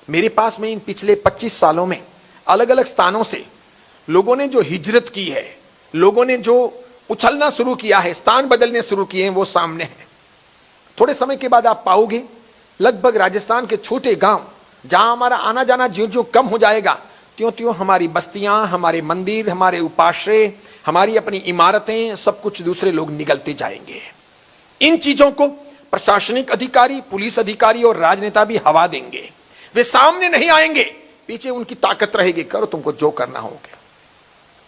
मेरे पास में इन पिछले 25 सालों में अलग अलग स्थानों से लोगों ने जो हिजरत की है, लोगों ने जो उछलना शुरू किया है, स्थान बदलने शुरू किए हैं, वो सामने है। थोड़े समय के बाद आप पाओगे लगभग राजस्थान के छोटे गांव, जहां हमारा आना जाना ज्यों ज्यों कम हो जाएगा, त्यों त्यों हमारी बस्तियां, हमारे मंदिर, हमारे उपाश्रय, हमारी अपनी इमारतें, सब कुछ दूसरे लोग निगलते जाएंगे। इन चीजों को प्रशासनिक अधिकारी, पुलिस अधिकारी और राजनेता भी हवा देंगे। वे सामने नहीं आएंगे, पीछे उनकी ताकत रहेगी, करो तुमको जो करना होगा।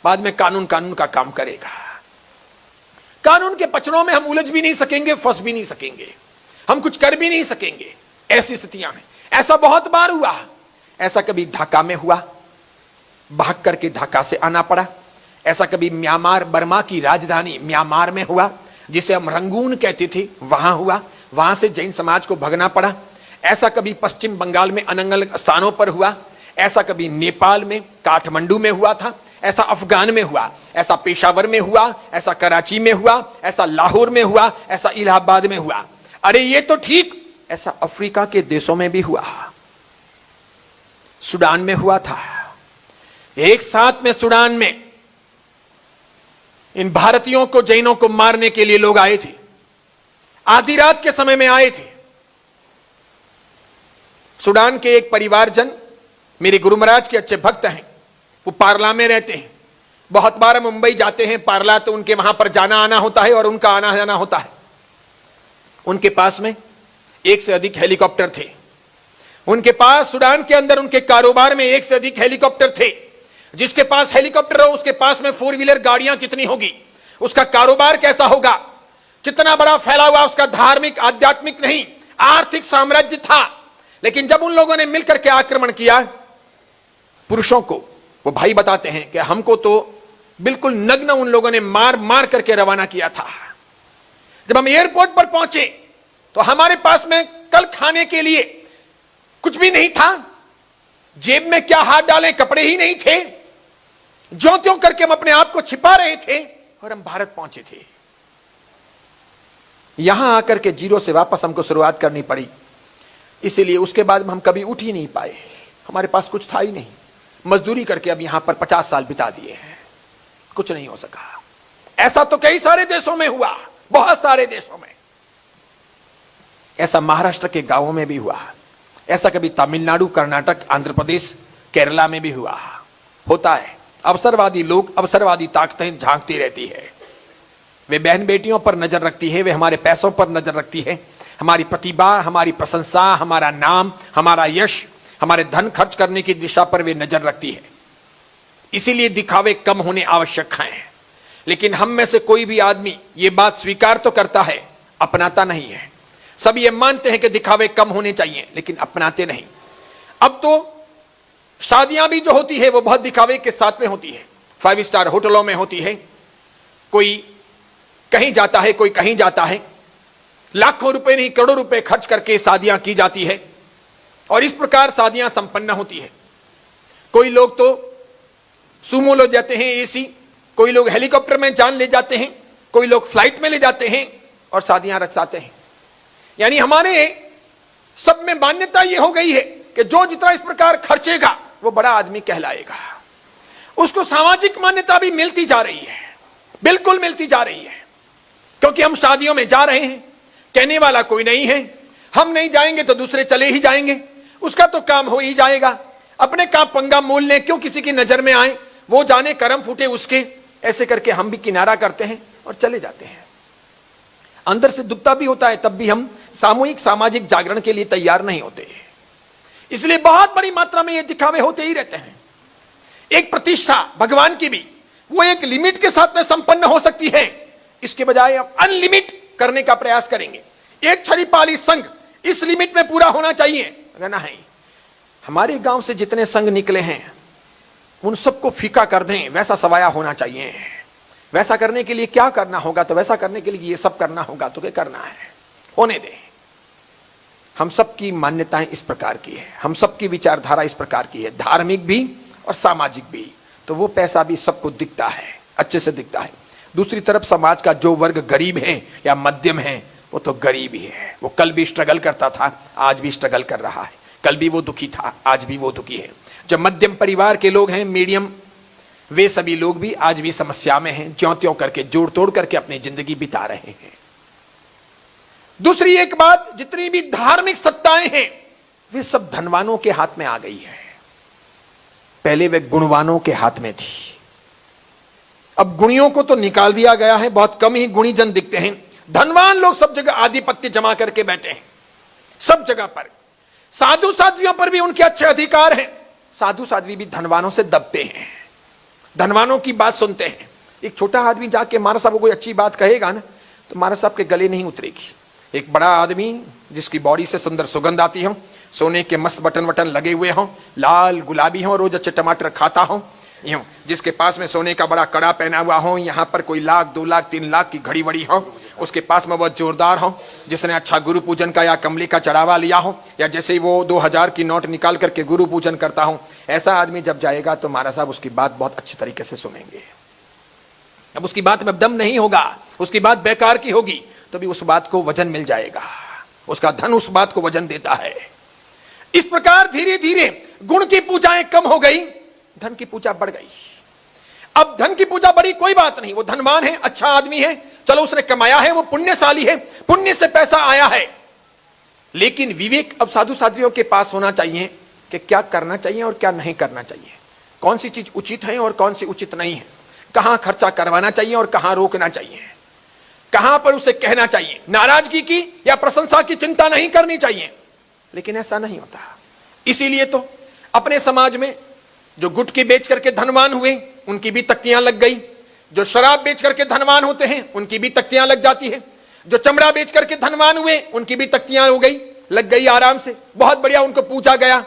बाद में कानून का काम करेगा। कानून के पचड़ों में हम उलझ भी नहीं सकेंगे, फंस भी नहीं सकेंगे, हम कुछ कर भी नहीं सकेंगे। ऐसी स्थितियां हैं। ऐसा बहुत बार हुआ। ऐसा कभी ढाका में हुआ, भाग करके ढाका से आना पड़ा। ऐसा कभी म्यांमार, बर्मा की राजधानी म्यांमार में हुआ, जिसे हम रंगून कहते थे, वहां हुआ, वहां से जैन समाज को भगना पड़ा। ऐसा कभी पश्चिम बंगाल में अलग अलग स्थानों पर हुआ। ऐसा कभी नेपाल में काठमांडू में हुआ था, ऐसा अफगान में हुआ, ऐसा पेशावर में हुआ, ऐसा कराची में हुआ, ऐसा लाहौर में हुआ, ऐसा इलाहाबाद में हुआ। अरे ये तो ठीक, ऐसा अफ्रीका के देशों में भी हुआ। सूडान में हुआ था। एक साथ में सूडान में इन भारतीयों को, जैनों को मारने के लिए लोग आए थे। आधी रात के समय में आए थे। सूडान के एक परिवारजन, मेरे गुरु महाराज के अच्छे भक्त हैं, वो पारला में रहते हैं। बहुत बार मुंबई जाते हैं, पारला, तो उनके वहां पर जाना आना होता है और उनका आना जाना होता है। उनके पास में एक से अधिक हेलीकॉप्टर थे। उनके पास सूडान के अंदर उनके कारोबार में एक से अधिक हेलीकॉप्टर थे। जिसके पास हेलीकॉप्टर हो उसके पास में 4 व्हीलर गाड़ियां कितनी होगी, उसका कारोबार कैसा होगा, कितना बड़ा फैला हुआ उसका धार्मिक, आध्यात्मिक नहीं, आर्थिक साम्राज्य था। लेकिन जब उन लोगों ने मिलकर के आक्रमण किया पुरुषों को, वो भाई बताते हैं कि हमको तो बिल्कुल नग्न उन लोगों ने मार मार करके रवाना किया था। जब हम एयरपोर्ट पर पहुंचे तो हमारे पास में कल खाने के लिए कुछ भी नहीं था, जेब में क्या हाथ डालें, कपड़े ही नहीं थे। ज्यों त्यों करके हम अपने आप को छिपा रहे थे और हम भारत पहुंचे थे। यहां आकर के जीरो से वापस हमको शुरुआत करनी पड़ी। इसीलिए उसके बाद हम कभी उठ ही नहीं पाए, हमारे पास कुछ था ही नहीं। मजदूरी करके अब यहां पर 50 साल बिता दिए हैं, कुछ नहीं हो सका। ऐसा तो कई सारे देशों में हुआ, बहुत सारे देशों में। ऐसा महाराष्ट्र के गांवों में भी हुआ। ऐसा कभी तमिलनाडु, कर्नाटक, आंध्र प्रदेश, केरला में भी हुआ। होता है, अवसरवादी लोग, अवसरवादी ताकतें झांकती रहती है। वे बहन बेटियों पर नजर रखती है, वे हमारे पैसों पर नजर रखती है, हमारी प्रतिभा, हमारी प्रशंसा, हमारा नाम, हमारा यश, हमारे धन खर्च करने की दिशा पर वे नजर रखती है। इसीलिए दिखावे कम होने आवश्यक हैं। लेकिन हम में से कोई भी आदमी ये बात स्वीकार तो करता है, अपनाता नहीं है। सब ये मानते हैं कि दिखावे कम होने चाहिए, लेकिन अपनाते नहीं। अब तो शादियां भी जो होती है वो बहुत दिखावे के साथ में होती है। 5 स्टार होटलों में होती है, कोई कहीं जाता है, कोई कहीं जाता है। लाखों रुपए नहीं, करोड़ों रुपए खर्च करके शादियां की जाती है और इस प्रकार शादियां संपन्न होती है। कोई लोग तो सुमो ले जाते हैं एसी, कोई लोग हेलीकॉप्टर में जान ले जाते हैं, कोई लोग फ्लाइट में ले जाते हैं और शादियां रचाते हैं। यानी हमारे सब में मान्यता यह हो गई है कि जो जितना इस प्रकार खर्चेगा वो बड़ा आदमी कहलाएगा। उसको सामाजिक मान्यता भी मिलती जा रही है, बिल्कुल मिलती जा रही है। क्योंकि हम शादियों में जा रहे हैं, कहने वाला कोई नहीं है। हम नहीं जाएंगे तो दूसरे चले ही जाएंगे, उसका तो काम हो ही जाएगा। अपने का पंगा मोल लें, क्यों किसी की नजर में आए, वो जाने कर्म फूटे उसके। ऐसे करके हम भी किनारा करते हैं और चले जाते हैं। अंदर से दुखता भी होता है, तब भी हम सामूहिक सामाजिक जागरण के लिए तैयार नहीं होते। इसलिए बहुत बड़ी मात्रा में ये दिखावे होते ही रहते हैं। एक प्रतिष्ठा भगवान की भी वो एक लिमिट के साथ में संपन्न हो सकती है, इसके बजाय हम अनलिमिट करने का प्रयास करेंगे। एक छड़ी पाली संघ इस लिमिट में पूरा होना चाहिए, रहना है। हमारे गांव से जितने संघ निकले हैं उन सबको फीका कर दें, वैसा सवाया होना चाहिए। वैसा करने के लिए क्या करना होगा, तो वैसा करने के लिए ये सब करना होगा, तो क्या करना है, होने दें। हम सबकी मान्यताएं इस प्रकार की है, हम सबकी विचारधारा इस प्रकार की है, धार्मिक भी और सामाजिक भी। तो वो पैसा भी सबको दिखता है, अच्छे से दिखता है। दूसरी तरफ समाज का जो वर्ग गरीब है या मध्यम है, वो तो गरीब ही है। वो कल भी स्ट्रगल करता था, आज भी स्ट्रगल कर रहा है, कल भी वो दुखी था, आज भी वो दुखी है। जो मध्यम परिवार के लोग हैं, मीडियम, वे सभी लोग भी आज भी समस्या में हैं, ज्यों त्यों करके जोड़ तोड़ करके अपनी जिंदगी बिता रहे हैं। दूसरी एक बात, जितनी भी धार्मिक सत्ताएं हैं वे सब धनवानों के हाथ में आ गई है। पहले वे गुणवानों के हाथ में थी, अब गुणियों को तो निकाल दिया गया है, बहुत कम ही गुणी जन दिखते हैं। धनवान लोग सब जगह आधिपत्य जमा करके बैठे हैं, सब जगह पर। साधु साध्वियों पर भी उनके अच्छे अधिकार हैं। साधु साध्वी भी धनवानों से दबते हैं, धनवानों की बात सुनते हैं। एक छोटा आदमी जाके महाराज साहब को कोई अच्छी बात कहेगा ना, तो महाराज साहब के गले नहीं उतरेगी। एक बड़ा आदमी जिसकी बॉडी से सुंदर सुगंध आती हो, सोने के मस्त बटन वटन लगे हुए हों, लाल गुलाबी हों, रोज अच्छे टमाटर खाता हो, यूं जिसके पास में सोने का बड़ा कड़ा पहना हुआ हो, यहाँ पर कोई 1 लाख 2 लाख 3 लाख की घड़ी वड़ी हो, उसके पास में बहुत जोरदार हो, जिसने अच्छा गुरु पूजन का या कमली का चढ़ावा लिया हो, या जैसे ही वो 2000 की नोट निकाल करके गुरु पूजन करता हो, ऐसा आदमी जब जाएगा तो महाराज साहब उसकी बात बहुत अच्छी तरीके से सुनेंगे। अब उसकी बात में दम नहीं होगा, उसकी बात बेकार की होगी, तो भी उस बात को वजन मिल जाएगा, उसका धन उस बात को वजन देता है। इस प्रकार धीरे धीरे गुण की पूजाएं कम हो गई, धन की पूजा बढ़ गई। अब धन की पूजा बढ़ी, कोई बात नहीं, वो धनवान है, अच्छा आदमी है, चलो उसने कमाया है, वो पुण्यशाली है, पुण्य से पैसा आया है। लेकिन विवेक अब साधु साध्वियों के पास होना चाहिए कि क्या करना चाहिए और क्या नहीं करना चाहिए, कौन सी चीज उचित है और कौन सी उचित नहीं है, कहां खर्चा करवाना चाहिए और कहां रोकना चाहिए, कहां पर उसे कहना चाहिए, नाराजगी की या प्रशंसा की चिंता नहीं करनी चाहिए। लेकिन ऐसा नहीं होता। इसीलिए तो अपने समाज में जो गुटखी बेच करके धनवान हुए उनकी भी तख्तियां लग गई, जो शराब बेच करके धनवान होते हैं उनकी भी तख्तियां लग जाती है, जो चमड़ा बेच करके धनवान हुए उनकी भी तख्तियां हो गई, लग गई आराम से, बहुत बढ़िया, उनको पूछा गया।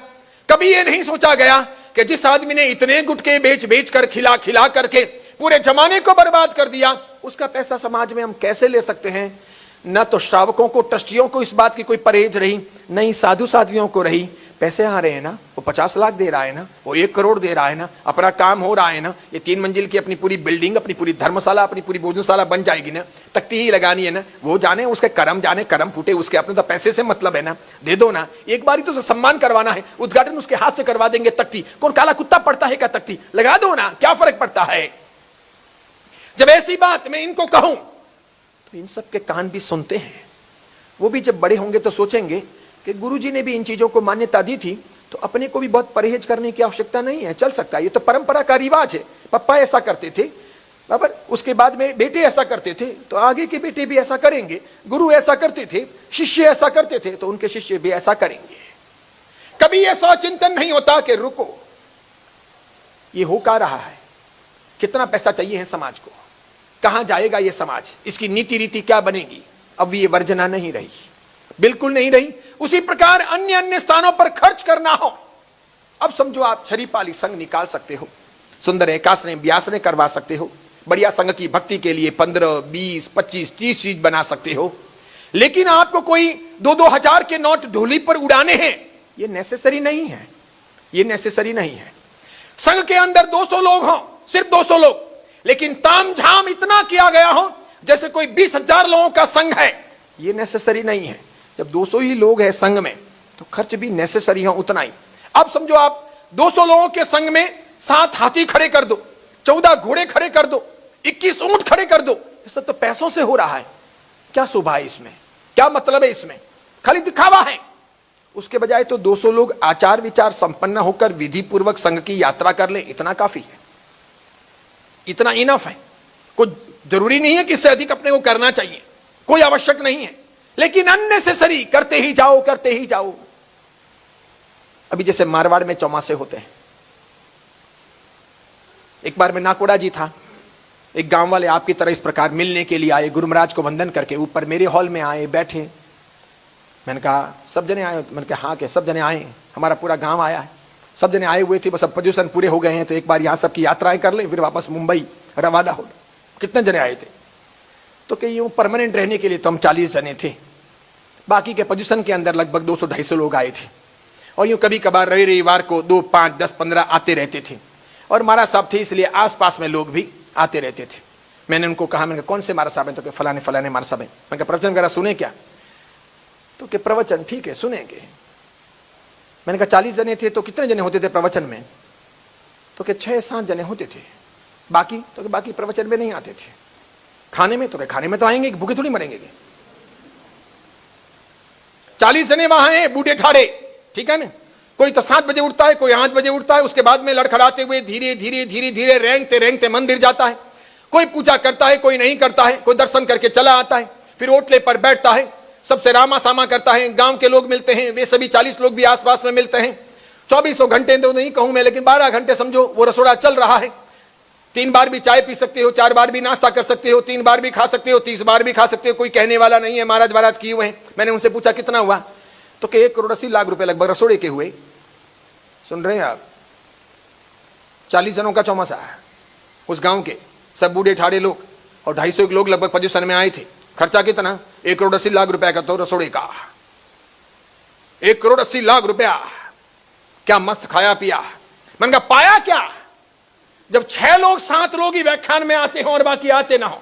कभी यह नहीं सोचा गया कि जिस आदमी ने इतने गुटके बेच बेच कर खिला खिला करके पूरे जमाने को बर्बाद कर दिया, उसका पैसा समाज में हम कैसे ले सकते हैं। न तो श्रावकों को, ट्रस्टियों को इस बात की कोई परहेज रही, न ही साधु साध्वियों को रही। पैसे आ रहे हैं ना, वो 50 लाख दे रहा है ना, वो 1 करोड़ दे रहा है ना, अपना काम हो रहा है ना, ये 3 मंजिल की अपनी पूरी बिल्डिंग, अपनी पूरी धर्मशाला, अपनी पूरी भोजनशाला बन जाएगी ना, तख्ती ही लगानी है ना, वो जाने उसके कर्म, जाने कर्म फूटे उसके, अपने तो पैसे से मतलब है ना, दे दो ना, एक बार ही तो सम्मान करवाना है, उद्घाटन उसके हाथ से करवा देंगे, तख्ती कौन काला कुत्ता पड़ता है क्या, तख्ती लगा दो ना, क्या फर्क पड़ता है। जब ऐसी बात मैं इनको कहूं तो इन सब के कान भी सुनते हैं। वो भी जब बड़े होंगे तो सोचेंगे कि गुरुजी ने भी इन चीजों को मान्यता दी थी, तो अपने को भी बहुत परहेज करने की आवश्यकता नहीं है, चल सकता है, ये तो परंपरा का रिवाज है, पापा ऐसा करते थे, बराबर, उसके बाद में बेटे ऐसा करते थे, तो आगे के बेटे भी ऐसा करेंगे, गुरु ऐसा करते थे, शिष्य ऐसा करते थे, तो उनके शिष्य भी ऐसा करेंगे। कभी ऐसा चिंतन नहीं होता कि रुको, ये हो क्या रहा है, कितना पैसा चाहिए है समाज को, कहां जाएगा ये समाज, इसकी नीति रीति क्या बनेगी। अब ये वर्जना नहीं रही, बिल्कुल नहीं रही। उसी प्रकार अन्य अन्य स्थानों पर खर्च करना हो, अब समझो आप छरीपाली संघ निकाल सकते हो, सुंदर एकासने ब्यासने करवा सकते हो, बढ़िया संघ की भक्ति के लिए 15 20 25 30 चीज बना सकते हो। लेकिन आपको कोई 2-2 हजार के नोट ढोली पर उड़ाने हैं, ये नेसेसरी नहीं है, ये नेसेसरी नहीं है। संघ के अंदर 200 लोग हों, सिर्फ 200 लोग, लेकिन तामझाम इतना किया गया हो जैसे कोई 20,000 लोगों का संघ है, ये नेसेसरी नहीं है। जब 200 ही लोग हैं संघ में, तो खर्च भी नेसेसरी हो उतना ही। अब समझो आप 200 लोगों के संघ में 7 हाथी खड़े कर दो, 14 घोड़े खड़े कर दो, 21 ऊंट खड़े कर दो, ये सब तो पैसों से हो रहा है। क्या शोभा है इसमें, क्या मतलब है इसमें, खाली दिखावा है। उसके बजाय तो 200 लोग आचार विचार संपन्न होकर विधि पूर्वक संघ की यात्रा कर ले, इतना काफी है, इतना इनफ है। कोई जरूरी नहीं है कि इससे अधिक अपने को करना चाहिए, कोई आवश्यक नहीं है, लेकिन अननेसेसरी करते ही जाओ, करते ही जाओ। अभी जैसे मारवाड़ में चौमासे होते हैं, एक बार में नाकोड़ा जी था, एक गांव वाले आपकी तरह इस प्रकार मिलने के लिए आए, गुरु महाराज को वंदन करके ऊपर मेरे हॉल में आए, बैठे। मैंने कहा सब जने आए, मैंने कहा हाँ के सब जने आए, हमारा पूरा गांव आया है, सब जने आए हुए थे, बस अब पोजीशन पूरे हो गए हैं, तो एक बार यहां सबकी यात्राएं कर ले, फिर वापस मुंबई रवाना हो। कितने जने आए थे, तो कि यूं परमानेंट रहने के लिए तो हम 40 जने थे, बाकी के पोजीशन के अंदर लगभग 200-250 लोग आए थे, और यूं कभी कभार रविवार को 2, 5, 10, 15 आते रहते थे, और महाराज साहब थे इसलिए आसपास में लोग भी आते रहते थे। मैंने उनको कहा, मैंने कहा कौन से महाराज साहब हैं, तो कि फलाने फलाने महाराज साहब हैं। मैंने कहा प्रवचन वगैरह सुने क्या, तो कि प्रवचन ठीक है सुनेंगे। मैंने कहा 40 जने थे तो कितने जने होते थे प्रवचन में? तो कि 6-7 जने होते थे। बाकी तो कि बाकी प्रवचन में नहीं आते थे। खाने में तो खाने में तो आएंगे, भूखे थोड़ी मरेंगे। 40 जने वहां हैं, बूढ़े ठाड़े, ठीक है ना। कोई तो 7 बजे उठता है, कोई 8 बजे उठता है, उसके बाद में लड़खड़ाते हुए धीरे धीरे धीरे धीरे रेंगते रेंगते मंदिर जाता है। कोई पूजा करता है, कोई नहीं करता है, कोई दर्शन करके चला आता है, फिर ओटले पर बैठता है, सबसे रामा सामा करता है। गांव के लोग मिलते हैं, वे सभी 40 लोग भी आसपास में मिलते हैं। 24 घंटे तो नहीं कहूं मैं, लेकिन 12 घंटे समझो वो रसोड़ा चल रहा है। 3 बार भी चाय पी सकते हो, 4 बार भी नाश्ता कर सकते हो, 3 बार भी खा सकते हो, 30 बार भी खा सकते हो, कोई कहने वाला नहीं है। महाराज किए हुए हैं। मैंने उनसे पूछा कितना हुआ, तो कि 1,80,00,000 रुपए लगभग रसोड़े के हुए। सुन रहे हैं आप? 40 जनों का चौमासा है, उस गांव के सब बूढ़े ठाड़े लोग और 250 लोग लगभग पोजीशन में आए थे। खर्चा कितना? 1,80,00,000 रुपया का तो रसोड़े का। 1,80,00,000 रुपया, क्या मस्त खाया पिया। मैंने कहा पाया क्या? जब 6 लोग 7 लोग ही व्याख्यान में आते हो और बाकी आते ना हो।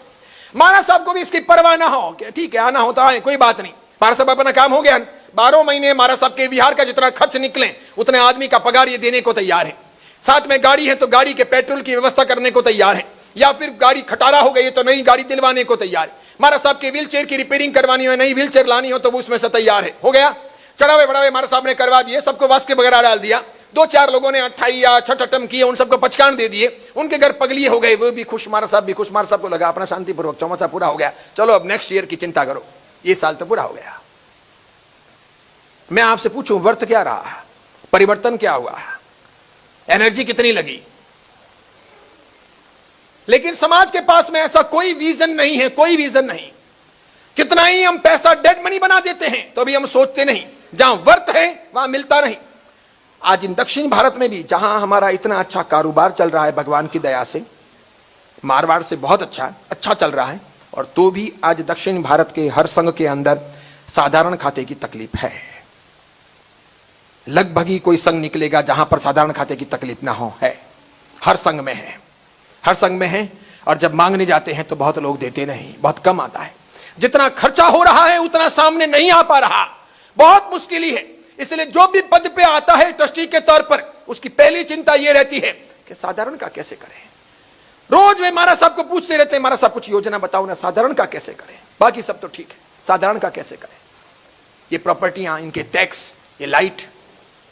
महाराज साहब को भी इसकी परवाह ना हो कि ठीक है आना होता है, कोई बात नहीं, महाराज साहब अपना काम हो गया। 12 महीने महाराज साहब के विहार का जितना खर्च निकले उतने आदमी का पगार ये देने को तैयार है। साथ में गाड़ी है तो गाड़ी के पेट्रोल की व्यवस्था करने को तैयार है, या फिर गाड़ी खटारा हो गई तो नई गाड़ी दिलवाने को तैयार है। महाराज साहब के व्हील चेयर की रिपेयरिंग करवानी हो, नई व्हील चेयर लानी हो तो वो उसमें से तैयार है। हो गया, चढ़ावे बढ़ावे महाराज साहब ने करवा दिए, सबको वास्के वगैरह डाल दिया। 2-4 लोगों ने 28 या 6 किए, उन सबको पचकान दे दिए, उनके घर पगलिए हो गए, वो भी खुश, महाराज साहब भी खुश। महाराज साहब को लगा अपना शांतिपूर्वक चौमासा पूरा हो गया, चलो अब नेक्स्ट ईयर की चिंता करो, ये साल तो पूरा हो गया। मैं आपसे पूछूं वर्थ क्या रहा, परिवर्तन क्या हुआ, एनर्जी कितनी लगी? लेकिन समाज के पास में ऐसा कोई विजन नहीं है, कोई विजन नहीं। कितना ही हम पैसा डेड मनी बना देते हैं तो भी हम सोचते नहीं, जहां वर्थ है वहां मिलता नहीं। आज इन दक्षिण भारत में भी जहां हमारा इतना अच्छा कारोबार चल रहा है भगवान की दया से, मारवाड़ से बहुत अच्छा चल रहा है, और तो भी आज दक्षिण भारत के हर संघ के अंदर साधारण खाते की तकलीफ है। लगभग ही कोई संघ निकलेगा जहां पर साधारण खाते की तकलीफ ना हो, है। हर संघ में है, हर संघ में है। और जब मांगने जाते हैं तो बहुत लोग देते नहीं, बहुत कम आता है। जितना खर्चा हो रहा है उतना सामने नहीं आ पा रहा, बहुत मुश्किल ही है। इसलिए जो भी पद पे आता है ट्रस्टी के तौर पर, उसकी पहली चिंता यह रहती है कि साधारण का कैसे करें। रोज वे महाराज साहब को पूछते रहते हैं, महाराज साहब कुछ योजना बताओ ना, साधारण का कैसे करें, बाकी सब तो ठीक है, साधारण का कैसे करें। ये प्रॉपर्टियां, इनके टैक्स, ये लाइट,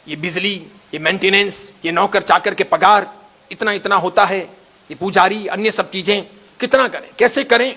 ये बिजली, ये मेंटेनेंस, ये नौकर चाकर के पगार इतना इतना होता है, ये पुजारी, अन्य सब चीजें कितना करें, कैसे करें।